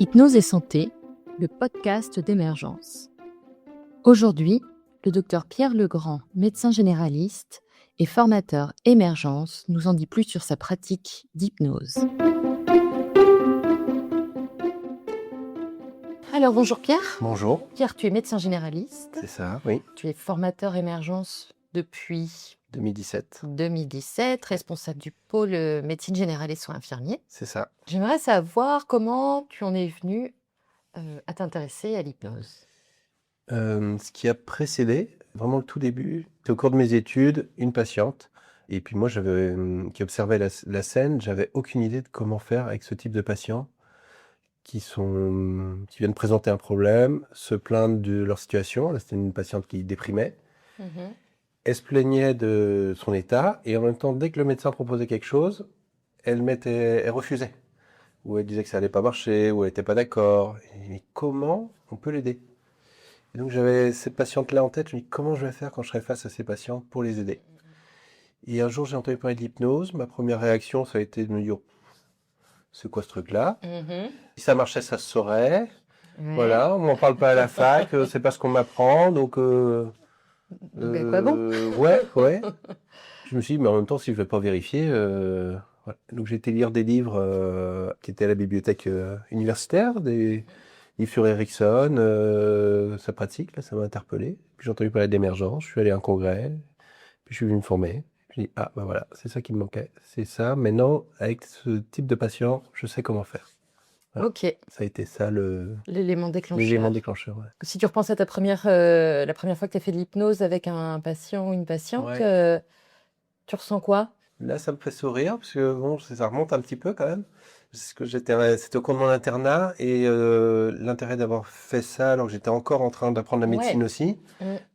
Hypnose et santé, le podcast d'Emergence. Aujourd'hui, le docteur Pierre Legrand, médecin généraliste et formateur Emergence, nous en dit plus sur sa pratique d'hypnose. Alors bonjour Pierre. Bonjour. Pierre, tu es médecin généraliste. C'est ça, oui. Tu es formateur Emergence depuis 2017. responsable du pôle médecine générale et soins infirmiers. C'est ça. J'aimerais savoir comment tu en es venu à t'intéresser à l'hypnose. Ce qui a précédé, vraiment le tout début, c'est au cours de mes études, une patiente. Et puis moi, qui observait la scène, j'avais aucune idée de comment faire avec ce type de patients qui viennent présenter un problème, se plaindre de leur situation. Là, c'était une patiente qui déprimait. Elle se plaignait de son état et en même temps, dès que le médecin proposait quelque chose, elle refusait. Ou elle disait que ça allait pas marcher, ou elle n'était pas d'accord. Mais comment on peut l'aider? Et donc j'avais cette patiente-là en tête, je me dis comment je vais faire quand je serai face à ces patients pour les aider. Et un jour j'ai entendu parler de l'hypnose, ma première réaction ça a été de me dire c'est quoi ce truc-là? Si ça marchait ça se saurait, voilà, on m'en parle pas à la fac, c'est pas ce qu'on m'apprend, donc à quoi bon? Ouais. Je me suis dit mais en même temps si je vais pas vérifier, voilà. Donc j'ai été lire des livres qui étaient à la bibliothèque universitaire, des livre sur Erickson, sa pratique, là, ça m'a interpellé. Puis j'ai entendu parler d'Emergence, je suis allé à un congrès, puis je suis venu me former. Je dis, ah, bah voilà, c'est ça qui me manquait. C'est ça, maintenant, avec ce type de patient, je sais comment faire. Voilà. Ok, Ça a été ça l'élément déclencheur. l'élément déclencheur. Ouais. Si tu repenses à la première fois que tu as fait de l'hypnose avec un patient ou une patiente, tu ressens quoi? Là, ça me fait sourire, parce que bon, ça remonte un petit peu quand même. C'était au cours de mon internat, et l'intérêt d'avoir fait ça alors que j'étais encore en train d'apprendre la médecine aussi,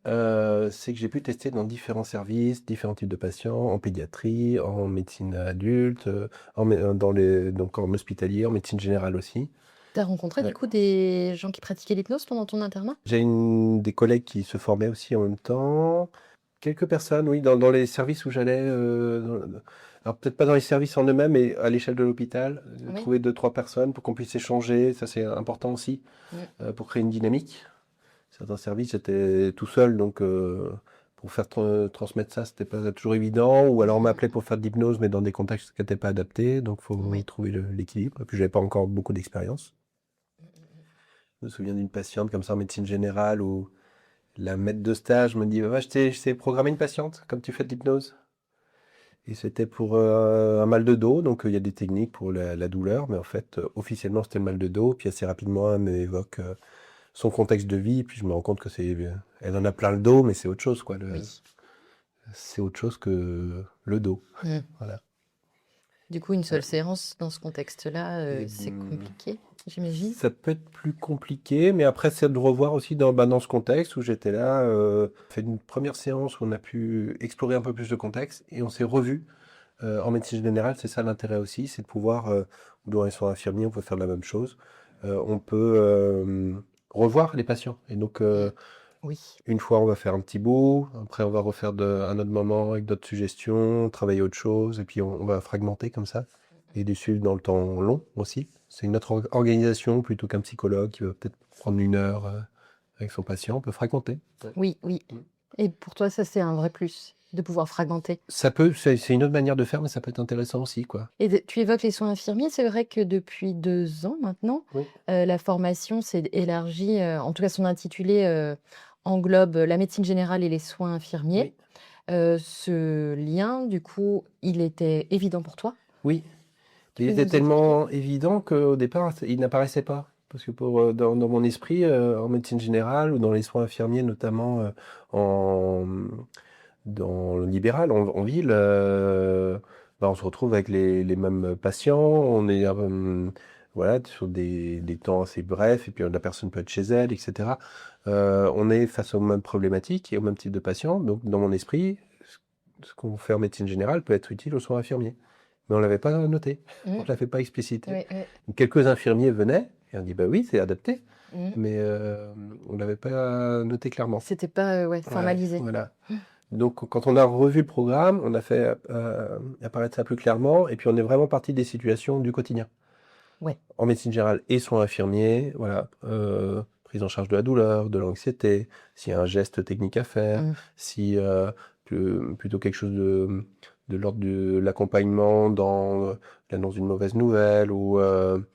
c'est que j'ai pu tester dans différents services, différents types de patients, en pédiatrie, en médecine adulte, donc en hospitalier, en médecine générale aussi. Tu as rencontré du coup des gens qui pratiquaient l'hypnose pendant ton internat? J'ai des collègues qui se formaient aussi en même temps. Quelques personnes, oui, dans les services où j'allais, alors peut-être pas dans les services en eux-mêmes, mais à l'échelle de l'hôpital, trouver 2-3 personnes pour qu'on puisse échanger, ça c'est important aussi, pour créer une dynamique. Certains services, j'étais tout seul, donc pour faire transmettre ça, c'était pas toujours évident, ou alors on m'appelait pour faire de l'hypnose, mais dans des contextes qui n'étaient pas adaptés, donc il faut trouver l'équilibre, et puis j'avais pas encore beaucoup d'expérience. Je me souviens d'une patiente comme ça en médecine générale où la maître de stage me dit va, je t'ai programmé une patiente comme tu fais de l'hypnose. Et c'était pour un mal de dos, donc il y a des techniques pour la douleur, mais en fait, officiellement, c'était le mal de dos. Puis assez rapidement, elle m'évoque son contexte de vie, puis je me rends compte que elle en a plein le dos, mais c'est autre chose, quoi. C'est autre chose que le dos. Voilà. Du coup, une seule séance dans ce contexte-là, c'est compliqué, j'imagine. Ça peut être plus compliqué, mais après, c'est de revoir aussi dans ce contexte où j'étais là, fait une première séance où on a pu explorer un peu plus de contexte et on s'est revus en médecine générale. C'est ça l'intérêt aussi, c'est de pouvoir, ou dans les soins infirmiers, on peut faire la même chose. On peut revoir les patients. Et donc, une fois, on va faire un petit bout, après, on va refaire un autre moment avec d'autres suggestions, travailler autre chose, et puis on va fragmenter comme ça, et les suivre dans le temps long aussi. C'est une autre organisation plutôt qu'un psychologue qui va peut-être prendre 1 heure avec son patient, on peut fragmenter. Oui. Et pour toi, ça, c'est un vrai plus, de pouvoir fragmenter. C'est une autre manière de faire, mais ça peut être intéressant aussi, quoi. Et tu évoques les soins infirmiers, c'est vrai que depuis 2 ans maintenant, la formation s'est élargie, en tout cas son intitulé englobe la médecine générale et les soins infirmiers. Ce lien, du coup, il était évident pour toi? Oui, il était tellement évident qu'au départ, il n'apparaissait pas. Parce que dans mon esprit, en médecine générale ou dans les soins infirmiers, notamment dans le libéral, en ville, on se retrouve avec les mêmes patients, on est voilà, sur des temps assez brefs, et puis la personne peut être chez elle, etc. On est face aux mêmes problématiques et au même type de patients. Donc, dans mon esprit, ce qu'on fait en médecine générale peut être utile aux soins infirmiers. Mais on ne l'avait pas noté, on ne l'avait pas explicité. Quelques infirmiers venaient et on dit bah oui, c'est adapté, mais on ne l'avait pas noté clairement. C'était pas formalisé. Voilà. Donc quand on a revu le programme, on a fait apparaître ça plus clairement, et puis on est vraiment parti des situations du quotidien. Ouais. en médecine générale et soins infirmiers, voilà, prise en charge de la douleur, de l'anxiété, s'il y a un geste technique à faire, si plutôt quelque chose de l'ordre de l'accompagnement dans l'annonce d'une mauvaise nouvelle ou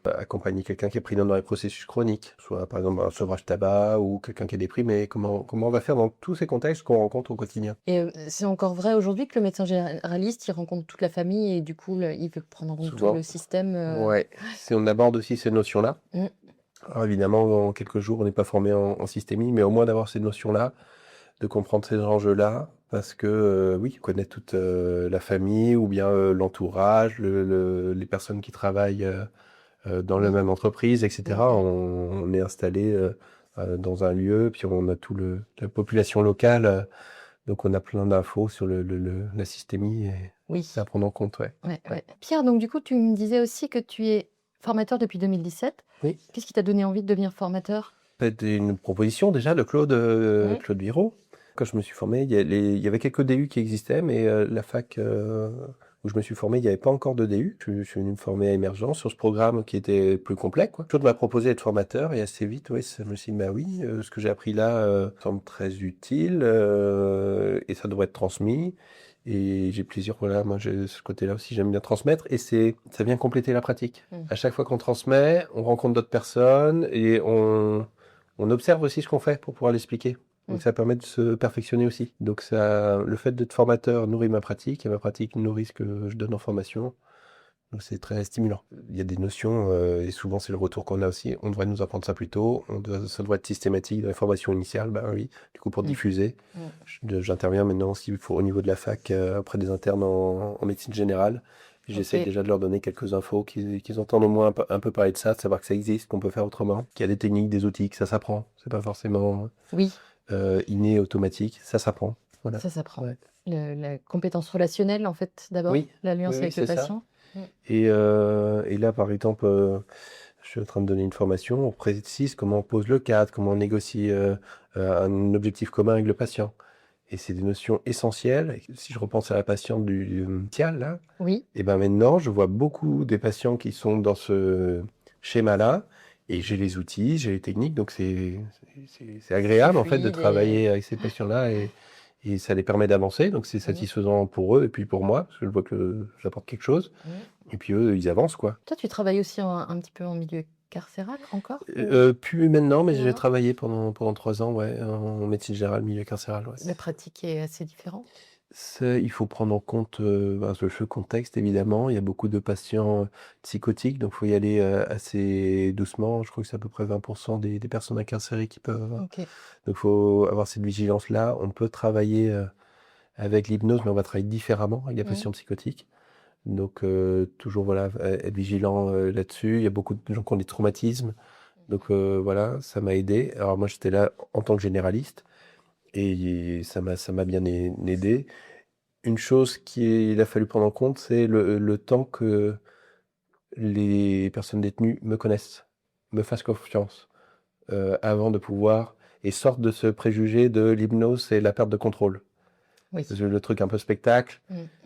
accompagner quelqu'un qui est pris dans les processus chroniques, soit par exemple un sevrage tabac ou quelqu'un qui est déprimé. Comment on va faire dans tous ces contextes qu'on rencontre au quotidien. Et c'est encore vrai aujourd'hui que le médecin généraliste, il rencontre toute la famille et du coup, il veut prendre en compte tout Souvent. le système. Ouais, si on aborde aussi ces notions-là. Mmh. Alors évidemment, en quelques jours, on n'est pas formé en systémie, mais au moins d'avoir ces notions-là, de comprendre ces enjeux-là, parce que oui, connaître toute la famille ou bien l'entourage, les personnes qui travaillent dans la Oui. même entreprise, etc. Mmh. On est installé dans un lieu, puis on a la population locale, donc on a plein d'infos sur la systémie et Oui. c'est à prendre en compte, ouais. Ouais. Pierre, donc du coup, tu me disais aussi que tu es formateur depuis 2017. Oui. Qu'est-ce qui t'a donné envie de devenir formateur? C'était une proposition déjà de Claude Virault. Quand je me suis formé, il y avait quelques DU qui existaient, mais la fac où je me suis formé, il n'y avait pas encore de DU. Je suis venu me former à Émergence sur ce programme qui était plus complet, quoi. Claude m'a proposé d'être formateur et assez vite, ouais, je me suis dit, bah oui, ce que j'ai appris là semble très utile et ça devrait être transmis. Et j'ai plaisir, voilà, moi, ce côté-là aussi, j'aime bien transmettre et ça vient compléter la pratique. À chaque fois qu'on transmet, on rencontre d'autres personnes et on observe aussi ce qu'on fait pour pouvoir l'expliquer. Donc ça permet de se perfectionner aussi. Donc le fait d'être formateur nourrit ma pratique et ma pratique nourrit ce que je donne en formation. Donc c'est très stimulant. Il y a des notions et souvent c'est le retour qu'on a aussi. On devrait nous apprendre ça plus tôt. Ça doit être systématique dans les formations initiales. Ben oui, du coup pour diffuser. J'interviens maintenant aussi au niveau de la fac auprès des internes en médecine générale. J'essaie déjà de leur donner quelques infos, qu'ils entendent au moins un peu parler de ça, de savoir que ça existe, qu'on peut faire autrement, qu'il y a des techniques, des outils, que ça s'apprend. C'est pas forcément inné, automatique. Ça s'apprend. Voilà. Ça s'apprend. Ouais. La compétence relationnelle, en fait, d'abord, l'alliance avec le patient. Et là, par exemple, je suis en train de donner une formation, on précise comment on pose le cadre, comment on négocie un objectif commun avec le patient. Et c'est des notions essentielles. Si je repense à la patiente du initial, là, et ben maintenant, je vois beaucoup des patients qui sont dans ce schéma-là, et j'ai les outils, j'ai les techniques, donc c'est agréable en fait de travailler avec ces patients-là, et ça les permet d'avancer, donc c'est satisfaisant pour eux et puis pour moi, parce que je vois que j'apporte quelque chose. Et puis eux, ils avancent, quoi. Toi, tu travailles aussi un petit peu en milieu carcéral encore? Plus maintenant, mais j'ai travaillé pendant 3 ans, ouais, en médecine générale, milieu carcéral, ouais. La pratique est assez différente? Il faut prendre en compte ce contexte, évidemment. Il y a beaucoup de patients psychotiques, donc il faut y aller assez doucement. Je crois que c'est à peu près 20% des personnes incarcérées qui peuvent. Donc il faut avoir cette vigilance-là. On peut travailler avec l'hypnose, mais on va travailler différemment avec les patients psychotiques. Donc toujours voilà, être vigilant là-dessus. Il y a beaucoup de gens qui ont des traumatismes. Donc voilà, ça m'a aidé. Alors moi, j'étais là en tant que généraliste et ça m'a bien aidé. Une chose qu'il a fallu prendre en compte, c'est le temps que les personnes détenues me connaissent, me fassent confiance, avant de pouvoir et sortent de ce préjugé de l'hypnose et la perte de contrôle. Le truc un peu spectacle.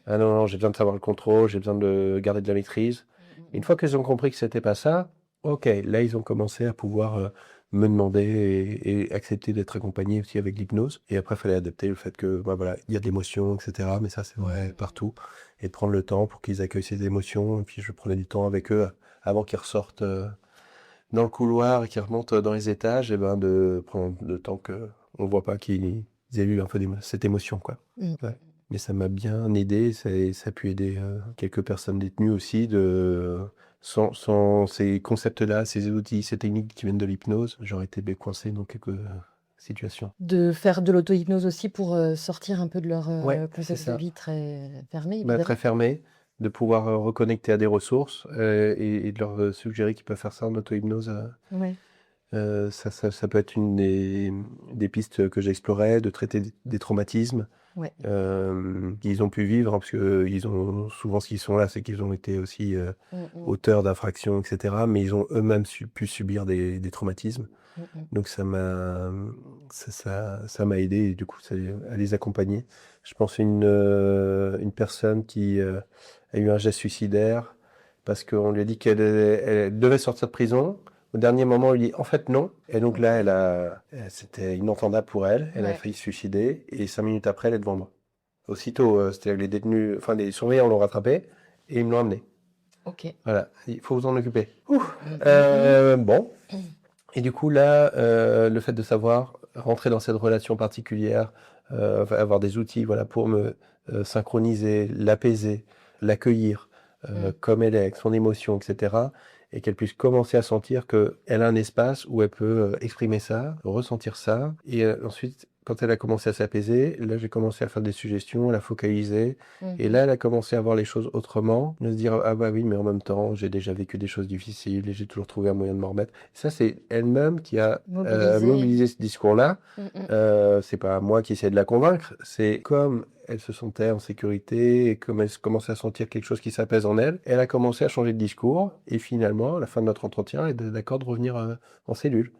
Ah non, j'ai besoin de savoir le contrôle, j'ai besoin de garder de la maîtrise. Une fois qu'ils ont compris que c'était pas ça, ok, là ils ont commencé à pouvoir me demander et accepter d'être accompagné aussi avec l'hypnose. Et après, il fallait adapter le fait que, bah, voilà, il y a de l'émotion, etc. Mais ça, c'est vrai partout. Et de prendre le temps pour qu'ils accueillent ces émotions. Et puis, je prenais du temps avec eux avant qu'ils ressortent dans le couloir et qu'ils remontent dans les étages. Et ben, de prendre le temps qu'on ne voit pas qu'ils aient eu un peu cette émotion, quoi. Ouais. Mais ça m'a bien aidé. Ça a pu aider quelques personnes détenues aussi sans ces concepts-là, ces outils, ces techniques qui viennent de l'hypnose, j'aurais été coincé dans quelques situations. De faire de l'auto-hypnose aussi pour sortir un peu de leur contexte de ça. vie très fermé, Bah, évidemment. très fermé, de pouvoir reconnecter à des ressources et de leur suggérer qu'ils peuvent faire ça en auto-hypnose. Ça peut être une des pistes que j'explorais, de traiter des traumatismes qu'ils ont pu vivre, hein, parce que ils ont souvent ce qu'ils sont là, c'est qu'ils ont été aussi auteurs d'infractions, etc. Mais ils ont eux-mêmes pu subir des traumatismes. Donc ça m'a aidé et du coup à les accompagner. Je pense à une personne qui a eu un geste suicidaire parce qu'on lui a dit elle devait sortir de prison. Au dernier moment, on lui dit en fait non. Et donc là, c'était inentendable pour elle. Elle a failli se suicider. Et 5 minutes après, elle est devant moi. Aussitôt, c'est-à-dire que les détenus, enfin les surveillants l'ont rattrapée et ils me l'ont amenée. Ok. Voilà, il faut vous en occuper. Bon. Et du coup, là, le fait de savoir rentrer dans cette relation particulière, avoir des outils voilà, pour me synchroniser, l'apaiser, l'accueillir comme elle est, avec son émotion, etc. Et qu'elle puisse commencer à sentir qu'elle a un espace où elle peut exprimer ça, ressentir ça. Et ensuite, quand elle a commencé à s'apaiser, là, j'ai commencé à faire des suggestions, à la focaliser. Et là, elle a commencé à voir les choses autrement, de se dire, ah bah oui, mais en même temps, j'ai déjà vécu des choses difficiles et j'ai toujours trouvé un moyen de m'en remettre. Ça, c'est elle-même qui a mobilisé ce discours-là. C'est pas moi qui essaie de la convaincre, c'est comme elle se sentait en sécurité et comme elle commençait à sentir quelque chose qui s'apaise en elle, elle a commencé à changer de discours et finalement, à la fin de notre entretien, elle est d'accord de revenir en cellule.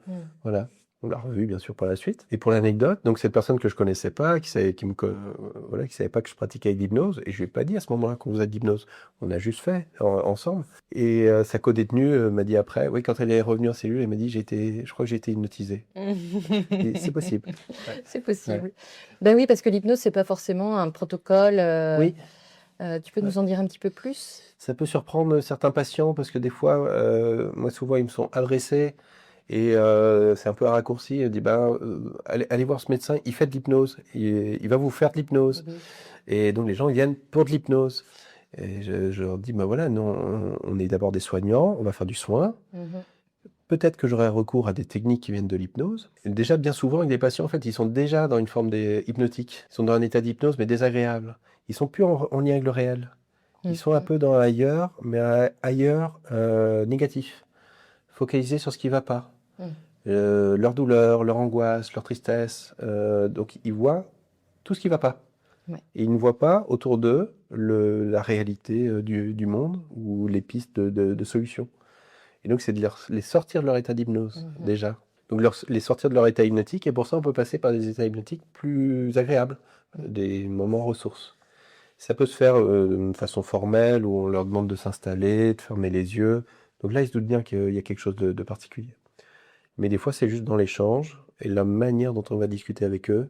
Voilà. On l'a revu bien sûr par la suite. Et pour l'anecdote, donc cette personne que je connaissais pas, qui savait pas que je pratiquais l'hypnose, et je lui ai pas dit à ce moment-là qu'on faisait de l'hypnose. On a juste fait ensemble. Et sa co-détenue m'a dit après, oui, quand elle est revenue en cellule, elle m'a dit je crois que j'ai été hypnotisée. Et c'est possible. C'est possible. Ben oui, parce que l'hypnose, c'est pas forcément un protocole. Oui. Tu peux nous en dire un petit peu plus? Ça peut surprendre certains patients parce que des fois, moi souvent, ils me sont adressés. Et c'est un peu un raccourci. Elle dit allez voir ce médecin, il fait de l'hypnose, il va vous faire de l'hypnose. Et donc les gens ils viennent pour de l'hypnose. Et je leur dis voilà, non, on est d'abord des soignants, on va faire du soin. Peut-être que j'aurai recours à des techniques qui viennent de l'hypnose. Et déjà, bien souvent, avec des patients, en fait, ils sont déjà dans une forme hypnotique. Ils sont dans un état d'hypnose, mais désagréable. Ils sont plus en lien avec le réel. Ils sont un peu dans ailleurs, mais ailleurs négatif. Focalisés sur ce qui ne va pas. Leur douleur, leur angoisse, leur tristesse. Donc, ils voient tout ce qui ne va pas. Et ils ne voient pas autour d'eux la réalité du monde ou les pistes de solutions. Et donc, c'est de les sortir de leur état d'hypnose, déjà. Donc, les sortir de leur état hypnotique. Et pour ça, on peut passer par des états hypnotiques plus agréables, des moments ressources. Ça peut se faire de façon formelle, où on leur demande de s'installer, de fermer les yeux. Donc là, ils se doutent bien qu'il y a quelque chose de particulier. Mais des fois, c'est juste dans l'échange et la manière dont on va discuter avec eux,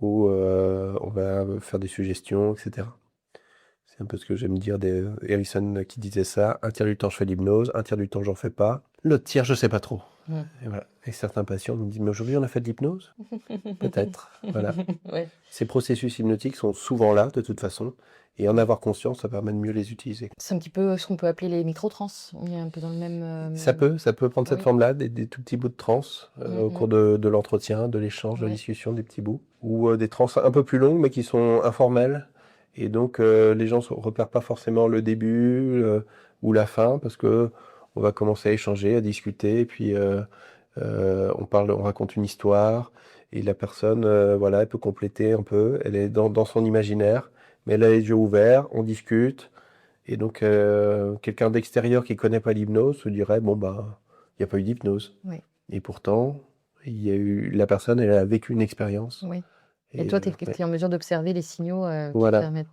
où on va faire des suggestions, etc. C'est un peu ce que j'aime dire Harrison qui disait ça. Un tiers du temps, je fais de l'hypnose. Un tiers du temps, j'en fais pas. L'autre tiers, je sais pas trop. Et voilà. Et certains patients me disent, mais aujourd'hui, on a fait de l'hypnose? Peut-être. Voilà. Ces processus hypnotiques sont souvent là, de toute façon. Et en avoir conscience, ça permet de mieux les utiliser. C'est un petit peu ce qu'on peut appeler les micro-trans. On est un peu dans le même... Ça peut prendre cette forme-là, des tout petits bouts de transe au cours de l'entretien, de l'échange, de la discussion, des petits bouts. Ou des transes un peu plus longues, mais qui sont informelles. Et donc, les gens ne repèrent pas forcément le début ou la fin, parce que on va commencer à échanger, à discuter, et puis on raconte une histoire, et la personne, elle peut compléter un peu. Elle est dans son imaginaire, mais elle a les yeux ouverts, on discute. Et donc, quelqu'un d'extérieur qui ne connaît pas l'hypnose se dirait, il n'y a pas eu d'hypnose. Et pourtant, la personne, elle a vécu une expérience. Et toi, tu es en mesure d'observer les signaux qui permettent...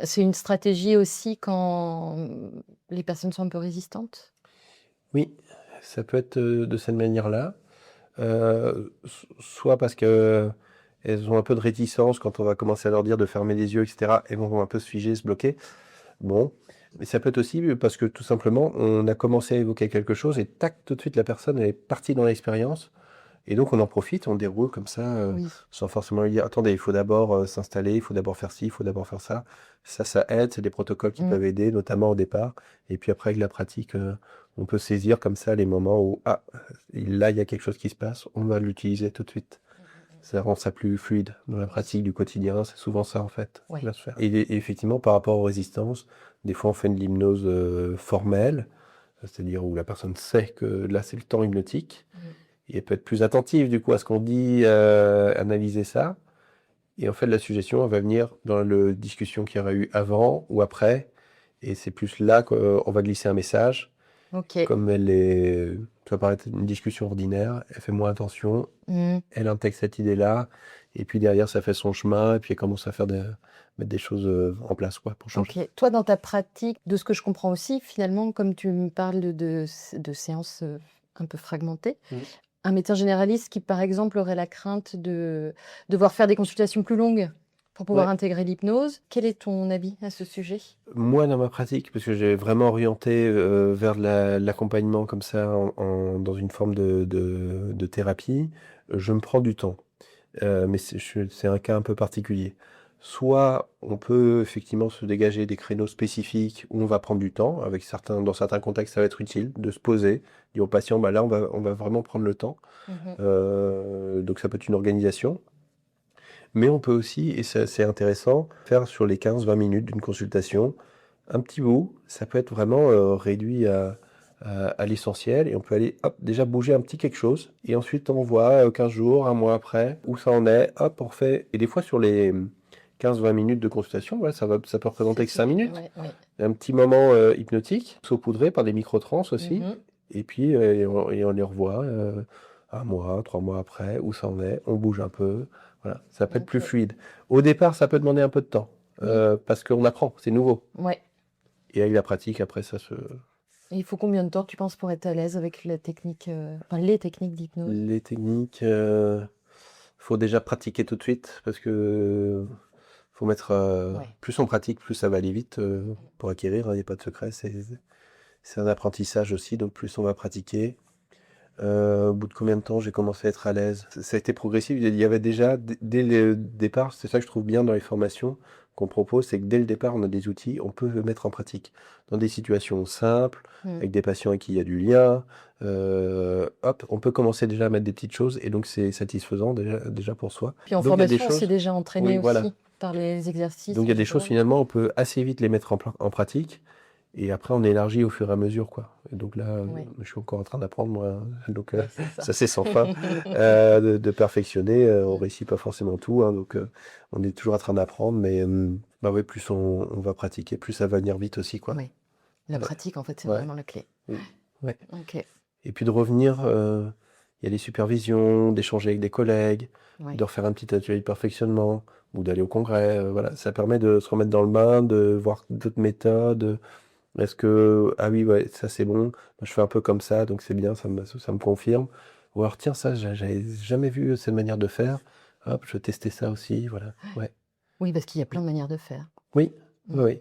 C'est une stratégie aussi quand les personnes sont un peu résistantes? Oui, ça peut être de cette manière-là. Soit parce qu'elles ont un peu de réticence quand on va commencer à leur dire de fermer les yeux, etc. Elles vont un peu se figer, se bloquer. Bon, mais ça peut être aussi parce que tout simplement, on a commencé à évoquer quelque chose et tac, tout de suite, la personne elle est partie dans l'expérience. Et donc, on en profite, on déroule comme ça, sans forcément lui dire, attendez, il faut d'abord s'installer, il faut d'abord faire ci, il faut d'abord faire ça. Ça aide, c'est des protocoles qui peuvent aider, notamment au départ. Et puis après, avec la pratique, on peut saisir comme ça les moments où, là, il y a quelque chose qui se passe, on va l'utiliser tout de suite. Ça rend ça plus fluide dans la pratique du quotidien. C'est souvent ça, en fait, qui va se faire. Et effectivement, par rapport aux résistances, des fois, on fait de l'hypnose formelle, c'est-à-dire où la personne sait que là, c'est le temps hypnotique. Et elle peut être plus attentive, du coup, à ce qu'on dit, analyser ça. Et en fait, la suggestion, elle va venir dans la discussion qu'il y aurait eu avant ou après. Et c'est plus là qu'on va glisser un message. Comme ça paraît être une discussion ordinaire, elle fait moins attention, elle intègre cette idée-là, Et puis derrière, ça fait son chemin, et puis elle commence à mettre des choses en place, quoi, pour changer. Ok. Toi, dans ta pratique, de ce que je comprends aussi, finalement, comme tu me parles de séances un peu fragmentées, un médecin généraliste qui, par exemple, aurait la crainte de devoir faire des consultations plus longues pour pouvoir Ouais. intégrer l'hypnose, quel est ton avis à ce sujet? Moi, dans ma pratique, parce que j'ai vraiment orienté vers l'accompagnement comme ça, dans une forme de thérapie, je me prends du temps. Mais c'est un cas un peu particulier. Soit on peut effectivement se dégager des créneaux spécifiques où on va prendre du temps, dans certains contextes, ça va être utile de se poser, dire au patient, bah là, on va vraiment prendre le temps. Donc ça peut être une organisation. Mais on peut aussi, et c'est intéressant, faire sur les 15-20 minutes d'une consultation, un petit bout, ça peut être vraiment réduit à l'essentiel, et on peut aller, hop, déjà bouger un petit quelque chose, et ensuite on voit 15 jours, un mois après, où ça en est, hop, on refait. Et des fois sur les 15-20 minutes de consultation, voilà, ça peut représenter que 5 minutes. Ouais. Un petit moment hypnotique, saupoudré par des micro-trans aussi, et puis et on les revoit un mois, 3 mois après, où ça en est, on bouge un peu, voilà, ça peut être plus fluide. Au départ, ça peut demander un peu de temps, parce qu'on apprend, c'est nouveau. Ouais. Et avec la pratique, après, ça se... Et il faut combien de temps, tu penses, pour être à l'aise avec la technique, les techniques d'hypnose? Les techniques, faut déjà pratiquer tout de suite, parce que faut mettre... Plus on pratique, plus ça va aller vite pour acquérir, il n'y a pas de secret, c'est un apprentissage aussi, donc plus on va pratiquer. Au bout de combien de temps j'ai commencé à être à l'aise? Ça a été progressif. Il y avait déjà, dès le départ, c'est ça que je trouve bien dans les formations qu'on propose, c'est que dès le départ, on a des outils, on peut le mettre en pratique dans des situations simples, avec des patients avec qui il y a du lien. Hop, on peut commencer déjà à mettre des petites choses, et donc c'est satisfaisant déjà pour soi. Puis en Donc il y a des formation, on s'est choses, déjà entraîné oui, voilà. aussi par les exercices Donc il y a en des choses général. finalement, on peut assez vite les mettre en pratique. Et après, on élargit au fur et à mesure, quoi. Et donc là, je suis encore en train d'apprendre, moi. Donc, ça c'est sans fin de perfectionner. On réussit pas forcément tout, hein, donc on est toujours en train d'apprendre. Mais bah ouais, plus on va pratiquer, plus ça va venir vite aussi, quoi. Oui. La Ouais. pratique, en fait, c'est Ouais. vraiment la clé. Ouais. Ok. Et puis de revenir, il y a des supervisions, d'échanger avec des collègues, Ouais. de refaire un petit atelier de perfectionnement, ou d'aller au congrès. Voilà, ça permet de se remettre dans le bain, de voir d'autres méthodes. Est-ce que, ah oui, ouais, ça c'est bon, moi, je fais un peu comme ça, donc c'est bien, ça me confirme. Ou alors, tiens, ça, j'avais jamais vu cette manière de faire. Hop, je vais tester ça aussi, voilà. Ouais. Oui, parce qu'il y a plein de manières de faire. Oui, oui.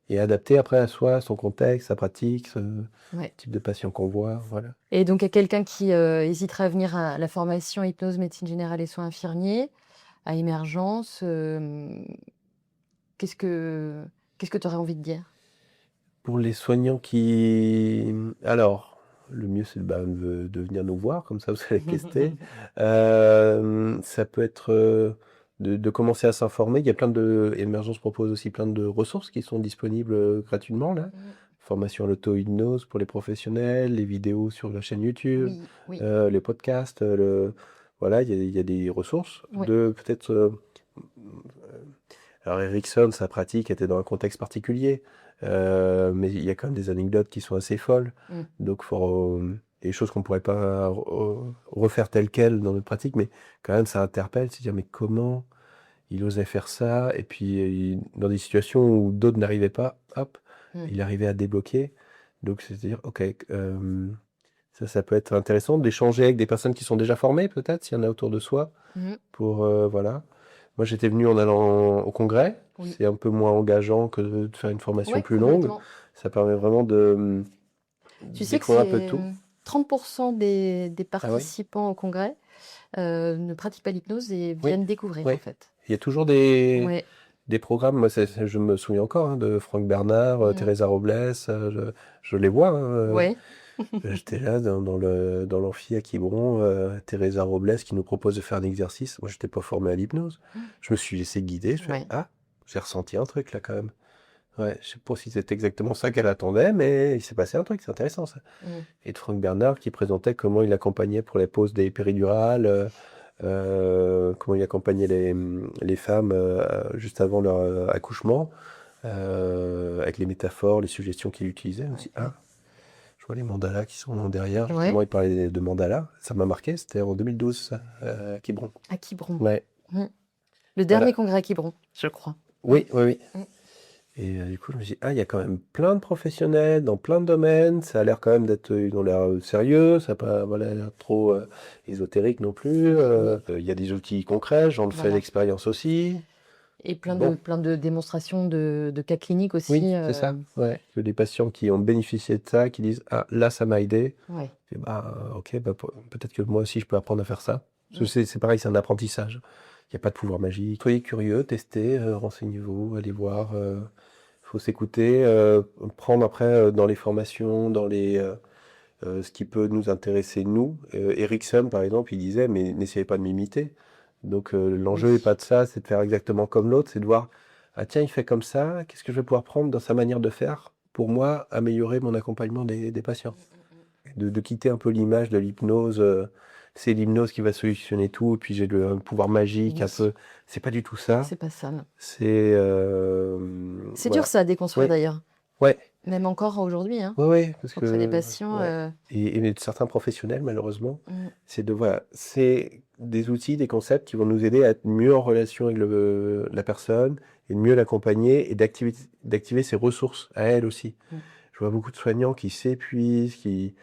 Et adapter après à soi, son contexte, sa pratique, ce type de patient qu'on voit, voilà. Et donc, à quelqu'un qui hésiterait à venir à la formation hypnose, médecine générale et soins infirmiers, à Émergence, qu'est-ce que tu aurais envie de dire? Pour les soignants qui... Alors, le mieux, c'est de venir nous voir, comme ça vous allez tester. Ça peut être de commencer à s'informer. Il y a Emergence propose aussi plein de ressources qui sont disponibles gratuitement, là. Formation à l'auto-hypnose pour les professionnels, les vidéos sur la chaîne YouTube, les podcasts. Voilà, il y a des ressources. Peut-être... Alors, Erickson, sa pratique était dans un contexte particulier. Mais il y a quand même des anecdotes qui sont assez folles. Donc, des choses qu'on ne pourrait pas refaire telles quelles dans notre pratique, mais quand même, ça interpelle, se dire, mais comment il osait faire ça? Et puis, dans des situations où d'autres n'arrivaient pas, hop, il arrivait à débloquer. Donc, c'est-à-dire, ok, ça peut être intéressant d'échanger avec des personnes qui sont déjà formées, peut-être, s'il y en a autour de soi, pour, voilà. Moi, j'étais venu en allant au congrès. C'est un peu moins engageant que de faire une formation plus longue. Ça permet vraiment de Tu sais que découvrir un peu de c'est tout. 30% des participants au congrès ne pratiquent pas l'hypnose et viennent découvrir, en fait. Il y a toujours des programmes. Moi, je me souviens encore de Franck Bernard, Teresa Robles. Je les vois. J'étais là dans l'amphi à Quiberon, Teresa Robles qui nous propose de faire un exercice. Moi, je n'étais pas formé à l'hypnose. Je me suis laissé guider. Je fais, ah, j'ai ressenti un truc là quand même. Ouais, je sais pas si c'est exactement ça qu'elle attendait, mais il s'est passé un truc, c'est intéressant ça. Et de Franck Bernard qui présentait comment il accompagnait pour les poses des péridurales, comment il accompagnait les femmes juste avant leur accouchement, avec les métaphores, les suggestions qu'il utilisait aussi. Ah, je vois les mandalas qui sont derrière. Justement, il parlait de mandalas. Ça m'a marqué, c'était en 2012, ça, à Quiberon. À Quiberon. Ouais. Mmh. Le dernier congrès à Quiberon, je crois. Oui. Et du coup, je me suis dit, il y a quand même plein de professionnels dans plein de domaines. Ça a l'air quand même ils ont l'air sérieux, ça n'a pas l'air trop ésotérique non plus. Il y a des outils concrets, j'en fais l'expérience aussi. Et plein de démonstrations de cas cliniques aussi. Oui, c'est ça. Ouais. Que des patients qui ont bénéficié de ça, qui disent, là, ça m'a aidé. Ouais. Et ok, peut-être que moi aussi, je peux apprendre à faire ça. Parce que c'est pareil, c'est un apprentissage. Il n'y a pas de pouvoir magique. Soyez curieux, testez, renseignez-vous, allez voir. Faut s'écouter, prendre après dans les formations, dans ce qui peut nous intéresser nous. Erikson, par exemple, il disait, mais n'essayez pas de m'imiter. Donc l'enjeu n'est pas de ça, c'est de faire exactement comme l'autre, c'est de voir, tiens, il fait comme ça, qu'est-ce que je vais pouvoir prendre dans sa manière de faire pour moi améliorer mon accompagnement des patients. De quitter un peu l'image de l'hypnose, c'est l'hypnose qui va solutionner tout, et puis j'ai le pouvoir magique un peu. C'est pas du tout ça. C'est pas ça, non. C'est dur ça à déconstruire d'ailleurs. Ouais. Même encore aujourd'hui. Oui, parce que les patients. Et certains professionnels, malheureusement, c'est des outils, des concepts qui vont nous aider à être mieux en relation avec la personne, et de mieux l'accompagner, et d'activer ses ressources à elle aussi. Je vois beaucoup de soignants qui s'épuisent, qui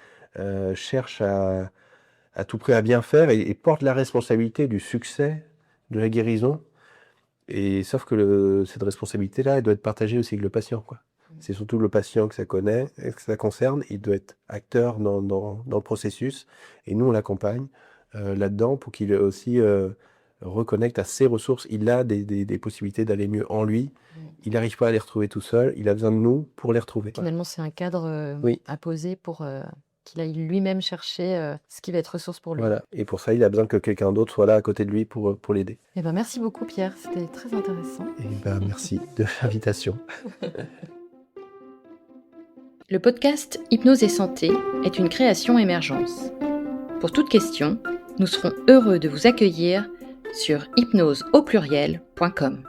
cherchent à tout prix à bien faire, et portent la responsabilité du succès de la guérison. Et sauf que cette responsabilité-là, elle doit être partagée aussi avec le patient, quoi. C'est surtout le patient que ça concerne. Il doit être acteur dans le processus. Et nous, on l'accompagne là-dedans pour qu'il aussi reconnecte à ses ressources. Il a des possibilités d'aller mieux en lui. Il n'arrive pas à les retrouver tout seul. Il a besoin de nous pour les retrouver. Finalement, c'est un cadre à poser pour qu'il aille lui-même chercher ce qui va être ressource pour lui. Voilà. Et pour ça, il a besoin que quelqu'un d'autre soit là à côté de lui pour l'aider. Merci beaucoup, Pierre. C'était très intéressant. Merci de l'invitation. Le podcast Hypnose et Santé est une création Émergence. Pour toute question, nous serons heureux de vous accueillir sur hypnoseaupluriel.com.